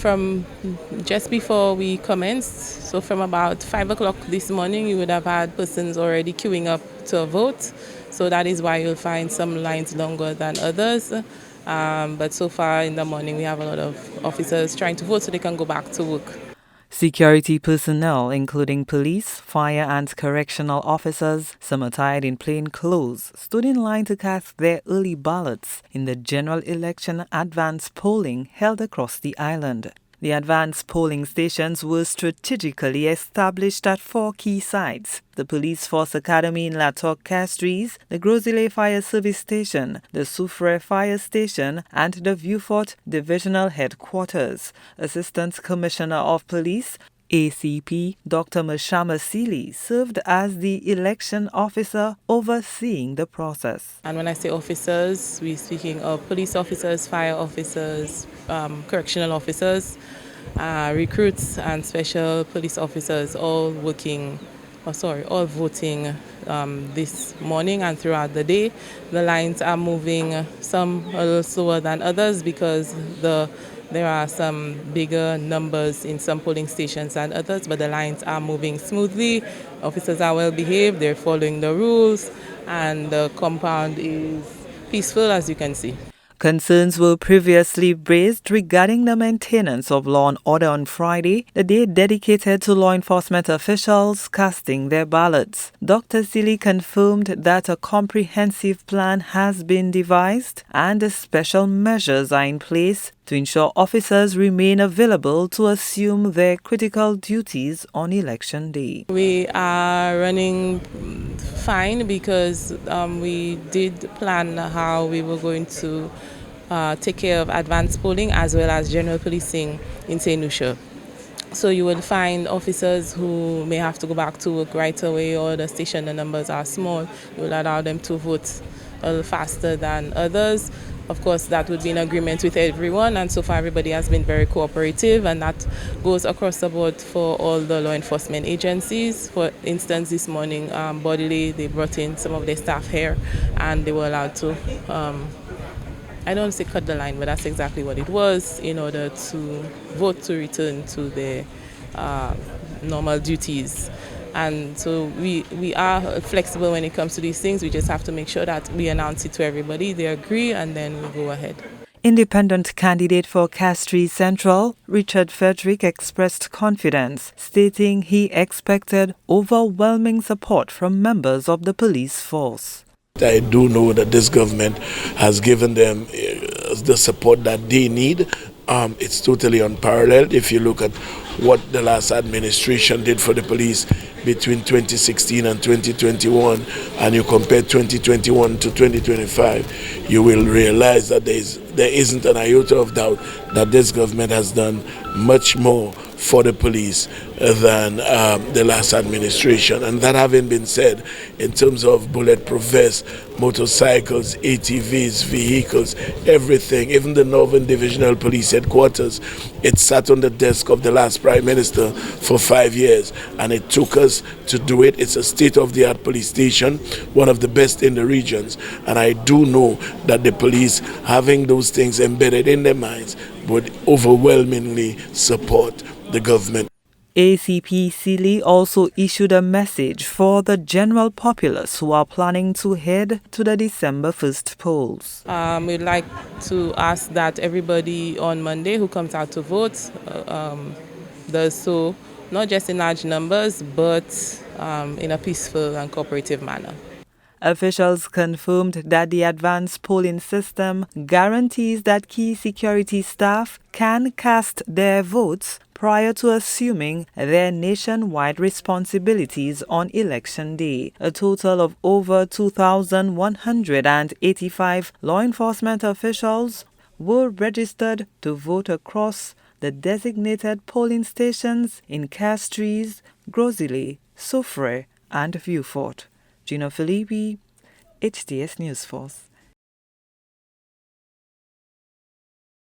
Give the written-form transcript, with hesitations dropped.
from just before we commenced, so from about 5 o'clock this morning, you would have had persons already queuing up to vote. So that is why you'll find some lines longer than others. But so far in the morning, we have a lot of officers trying to vote so they can go back to work. Security personnel, including police, fire and correctional officers, some attired in plain clothes, stood in line to cast their early ballots in the general election advance polling held across the island. The advance polling stations were strategically established at 4 key sites: the Police Force Academy in La Toc Castries, the Grosile Fire Service Station, the Soufrière Fire Station, and the Vieux-Fort Divisional Headquarters. Assistant Commissioner of Police, ACP Dr. Mashama Sealy, served as the election officer overseeing the process. And when I say officers, we're speaking of police officers, fire officers, correctional officers, recruits and special police officers all voting this morning and throughout the day. The lines are moving, some a little slower than others because there are some bigger numbers in some polling stations than others, but the lines are moving smoothly. Officers are well behaved, they're following the rules, and the compound is peaceful, as you can see. Concerns were previously raised regarding the maintenance of law and order on Friday, the day dedicated to law enforcement officials casting their ballots. Dr. Sealy confirmed that a comprehensive plan has been devised and special measures are in place to ensure officers remain available to assume their critical duties on election day. We are running fine because we did plan how we were going to take care of advanced polling as well as general policing in St. Lucia. So you will find officers who may have to go back to work right away, or the station, the numbers are small. You will allow them to vote a little faster than others. Of course, that would be in agreement with everyone, and so far everybody has been very cooperative, and that goes across the board for all the law enforcement agencies. For instance, this morning, Bodily, they brought in some of their staff here, and they were allowed to, I don't say cut the line, but that's exactly what it was, in order to vote to return to their normal duties. And so we are flexible when it comes to these things. We just have to make sure that we announce it to everybody, they agree, and then we go ahead. Independent candidate for Castries Central, Richard Frederick, expressed confidence, stating he expected overwhelming support from members of the police force. I do know that this government has given them the support that they need. It's totally unparalleled. If you look at what the last administration did for the police between 2016 and 2021, and you compare 2021 to 2025, you will realize that there isn't an iota of doubt that this government has done much more for the police than the last administration. And that having been said, in terms of bulletproof vests, motorcycles, ATVs, vehicles, everything, even the Northern Divisional Police Headquarters, it sat on the desk of the last Prime Minister for 5 years, and it took us to do it. It's a state-of-the-art police station, one of the best in the regions, and I do know that the police, having those things embedded in their minds, would overwhelmingly support the government. ACP Sealy also issued a message for the general populace who are planning to head to the December 1st polls. We'd like to ask that everybody on Monday who comes out to vote does so not just in large numbers, but in a peaceful and cooperative manner. Officials confirmed that the advanced polling system guarantees that key security staff can cast their votes prior to assuming their nationwide responsibilities on election day. A total of over 2,185 law enforcement officials were registered to vote across the designated polling stations in Castries, Grosile, Soufrière, and Vieux-Fort. Gina Filippi, HTS News Force.